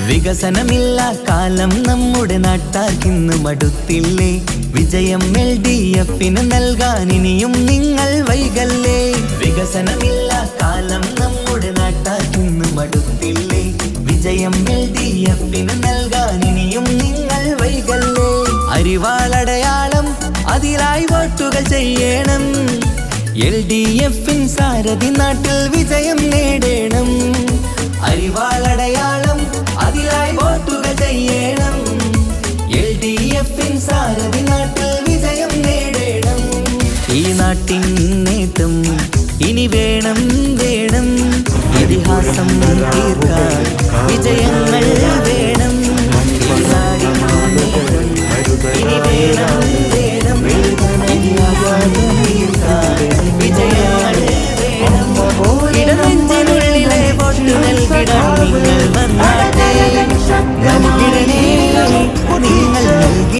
വികസനമില്ല കാലം നമ്മുടെ നാട്ടാർക്കിന്ന് മടുത്തില്ലേ? വിജയം LDF-ന് നൽകാൻ ഇനിയും നിങ്ങൾ വൈകല്ലേ? വികസനമില്ല കാലം നമ്മുടെ നാട്ടാർക്കിന്ന് മടുത്തില്ലേ? വിജയം LDF-ന് നൽകാൻ ഇനിയും നിങ്ങൾ വൈകല്ലേ? അരിവാളടയാളം അതിലായി വോട്ടുകൾ ചെയ്യണം. LDF-ൻ സാരഥി നാട്ടിൽ വിജയം നേടണം. അരിവാളടയാളം അതിലായി വോട്ടുകൾ ചെയ്യണം. LDF-ൻ സാരഥി നാട്ടിൽ വിജയം നേടണം. ഈ നാട്ടിൻ നേട്ടം ഇനി വേണം വേണം. ഇതിഹാസം തീർക്കാൻ വിജയങ്ങൾ